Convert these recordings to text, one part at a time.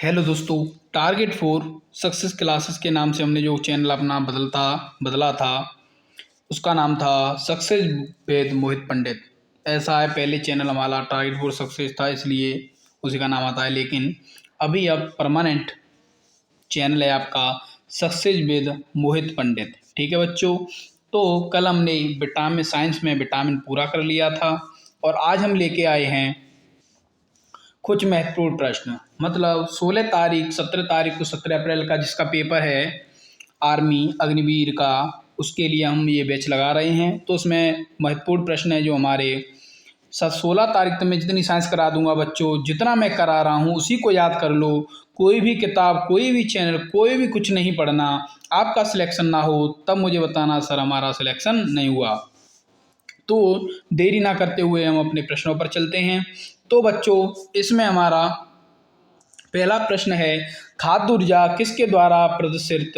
Hello दोस्तों। Target for success classes के नाम से हमने जो चैनल अपना बदला था उसका नाम था सक्सेस वेद मोहित पंडित। ऐसा है, पहले चैनल हमारा टारगेट फॉर सक्सेस था इसलिए उसी का नाम आता है, लेकिन अभी अब परमानेंट चैनल है आपका सक्सेस वेद मोहित पंडित। ठीक है बच्चों, तो कल हमने विटामिन साइंस में विटामिन पूरा कर लिया था और आज हम लेके आए हैं कुछ महत्वपूर्ण प्रश्न। मतलब 16 तारीख 17 तारीख को 17 अप्रैल का जिसका पेपर है आर्मी अग्निवीर का, उसके लिए हम ये बैच लगा रहे हैं। तो उसमें महत्वपूर्ण प्रश्न है जो हमारे 16 तारीख तक मैं जितनी साइंस करा दूंगा बच्चों, जितना मैं करा रहा हूँ उसी को याद कर लो। कोई भी किताब, कोई भी चैनल, कोई भी कुछ नहीं पढ़ना। आपका सिलेक्शन ना हो तब मुझे बताना सर हमारा सिलेक्शन नहीं हुआ। तो देरी ना करते हुए हम अपने प्रश्नों पर चलते हैं। तो बच्चों इसमें हमारा पहला प्रश्न है, खाद्य ऊर्जा किसके द्वारा प्रदर्शित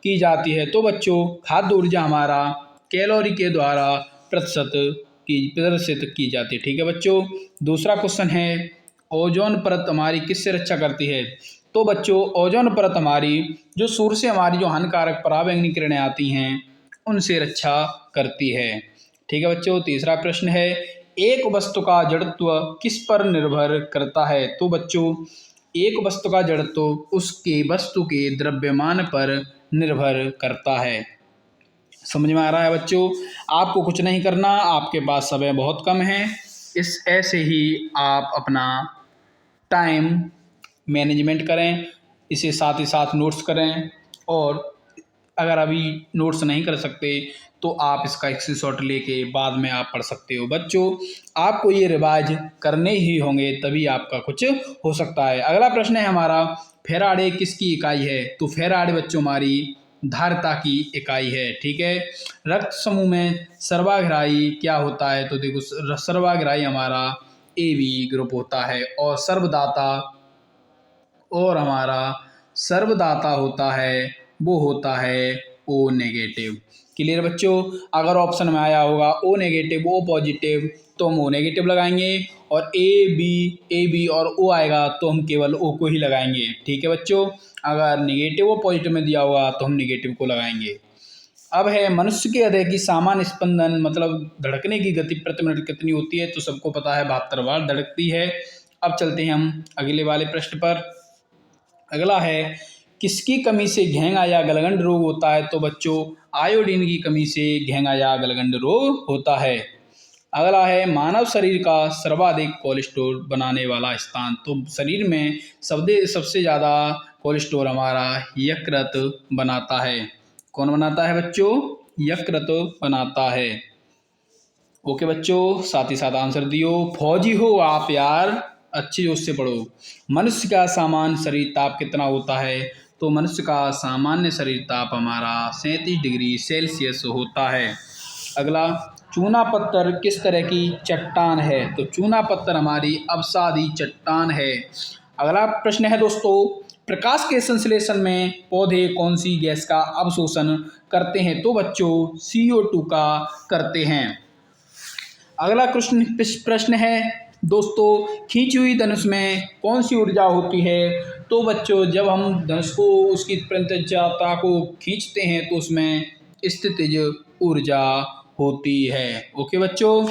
की जाती है। तो बच्चों खाद्य ऊर्जा हमारा कैलोरी के द्वारा प्रदर्शित की जाती है। ठीक है बच्चों। दूसरा क्वेश्चन है, ओजोन परत हमारी किससे रक्षा करती है। तो बच्चों ओजोन परत हमारी जो सूर्य से हमारी जो हानिकारक पराबैंगनी किरणें आती हैं उनसे रक्षा करती है। ठीक है बच्चों। तीसरा प्रश्न है, एक वस्तु का जड़त्व किस पर निर्भर करता है। तो बच्चों एक वस्तु का जड़त्व उसके वस्तु के द्रव्यमान पर निर्भर करता है। समझ में आ रहा है बच्चों। आपको कुछ नहीं करना, आपके पास समय बहुत कम है। इस ऐसे ही आप अपना टाइम मैनेजमेंट करें, इसे साथ ही साथ नोट्स करें, और अगर अभी नोट्स नहीं कर सकते तो आप इसका स्क्रीनशॉट लेके बाद में आप पढ़ सकते हो। बच्चों आपको ये रिवाइज करने ही होंगे तभी आपका कुछ हो सकता है। अगला प्रश्न है हमारा, फैराडे किसकी इकाई है। तो फैराडे बच्चों हमारी धारिता की इकाई है। ठीक है। रक्त समूह में सर्वाग्राही क्या होता है। तो देखो सर्वाग्राही हमारा AB ग्रुप होता है, और हमारा सर्वदाता होता है वो होता है O नेगेटिव। क्लियर बच्चों। अगर ऑप्शन में आया होगा O नेगेटिव O पॉजिटिव तो हम O नेगेटिव लगाएंगे, और ए बी और O आएगा तो हम केवल O को ही लगाएंगे। ठीक है बच्चों। अगर नेगेटिव और पॉजिटिव में दिया होगा तो हम नेगेटिव को लगाएंगे। अब है, मनुष्य के हृदय की सामान्य स्पंदन मतलब धड़कने की गति प्रति मिनट कितनी होती है। तो सबको पता है 72 बार धड़कती है। अब चलते हैं हम अगले वाले प्रश्न पर। अगला है, किसकी कमी से घेंगा या गलगंड रोग होता है। तो बच्चों आयोडीन की कमी से घेंगा या गलगंड रोग होता है। अगला है, मानव शरीर का सर्वाधिक कोलेस्ट्रॉल बनाने वाला स्थान। तो शरीर में सबसे ज़्यादा कोलेस्ट्रॉल हमारा यकृत बनाता है। कौन बनाता है बच्चों। यकृत बनाता है। ओके बच्चों, साथ ही साथ आंसर दियो। फौजी हो आप यार, अच्छी जोश से पढ़ो। मनुष्य का सामान्य शरीर ताप कितना होता है। तो मनुष्य का सामान्य शरीर ताप हमारा 37 डिग्री सेल्सियस होता है। अगला, चूना पत्थर किस तरह की चट्टान है। तो चूना पत्थर हमारी अवसादी चट्टान है। अगला प्रश्न है दोस्तों, प्रकाश के संश्लेषण में पौधे कौन सी गैस का अवशोषण करते हैं। तो बच्चों CO2 का करते हैं। अगला प्रश्न है दोस्तों, खींची हुई धनुष में कौन सी ऊर्जा होती है। तो बच्चों जब हम धनुष को उसकी प्रत्यक्षता को खींचते हैं तो उसमें स्थितिज ऊर्जा होती है। ओके बच्चों।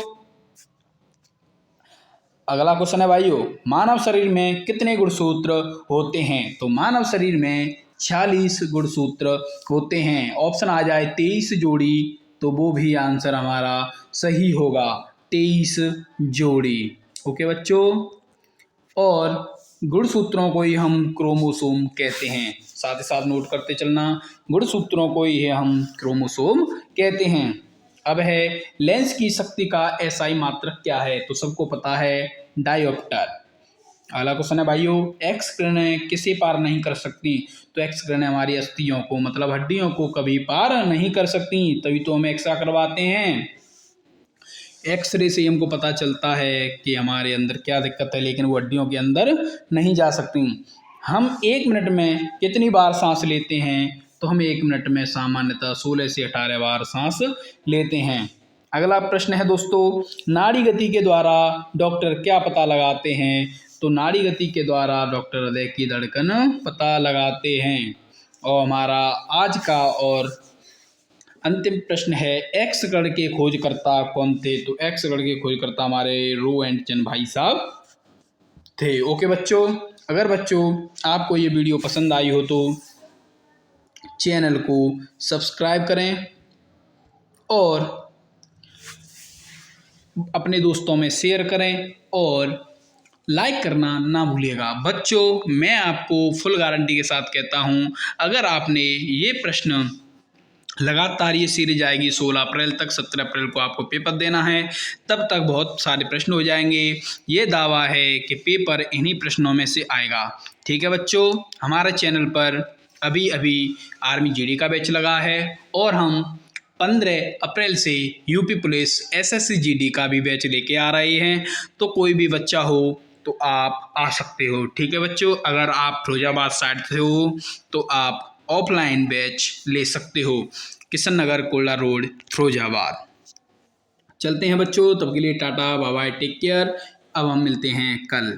अगला क्वेश्चन है भाइयों, मानव शरीर में कितने गुणसूत्र होते हैं। तो मानव शरीर में 46 गुणसूत्र होते हैं। ऑप्शन आ जाए 23 जोड़ी तो वो भी आंसर हमारा सही होगा, 23 जोड़ी। ओके बच्चों। और गुणसूत्रों को ही हम क्रोमोसोम कहते हैं। साथ ही साथ नोट करते चलना, गुणसूत्रों को ही हम क्रोमोसोम कहते हैं। अब है, लेंस की शक्ति का SI मात्रक क्या है। तो सबको पता है डायोप्टर। अगला क्वेश्चन है भाइयों, एक्स किरणें किसे पार नहीं कर सकती। तो एक्स किरणें हमारी अस्थियों को मतलब हड्डियों को कभी पार नहीं कर सकती, तभी तो हम एक्सरे करवाते हैं। एक्सरे से हमको पता चलता है कि हमारे अंदर क्या दिक्कत है, लेकिन वो हड्डियों के अंदर नहीं जा सकती। हम 1 मिनट में कितनी बार सांस लेते हैं। तो हम 1 मिनट में सामान्यतः 16 से 18 बार सांस लेते हैं। अगला प्रश्न है दोस्तों, नाड़ी गति के द्वारा डॉक्टर क्या पता लगाते हैं। तो नाड़ी गति के द्वारा डॉक्टर हृदय की धड़कन पता लगाते हैं। और हमारा आज का और अंतिम प्रश्न है, एक्स गण के खोजकर्ता कौन थे? तो एक्स गण के खोजकर्ता हमारे रो एंड चन भाई साहब थे। ओके बच्चों, अगर बच्चों आपको ये वीडियो पसंद आई हो तो चैनल को सब्सक्राइब करें और अपने दोस्तों में शेयर करें और लाइक करना ना भूलिएगा। बच्चों मैं आपको फुल गारंटी के साथ कहता हूँ, अगर आपने ये प्रश्न लगातार, ये सीरीज आएगी 16 अप्रैल तक, 17 अप्रैल को आपको पेपर देना है, तब तक बहुत सारे प्रश्न हो जाएंगे। ये दावा है कि पेपर इन्हीं प्रश्नों में से आएगा। ठीक है बच्चों, हमारे चैनल पर अभी अभी आर्मी जीडी का बैच लगा है और हम 15 अप्रैल से यूपी पुलिस एसएससी जीडी का भी बैच लेके आ रहे हैं। तो कोई भी बच्चा हो तो आप आ सकते हो। ठीक है बच्चों, अगर आप फिरोजाबाद साइड से हो तो आप ऑफलाइन बैच ले सकते हो, किशन नगर कोल्डा रोड फिरोजाबाद। चलते हैं बच्चों, तब के लिए tata bye bye, take care. अब हम मिलते हैं कल।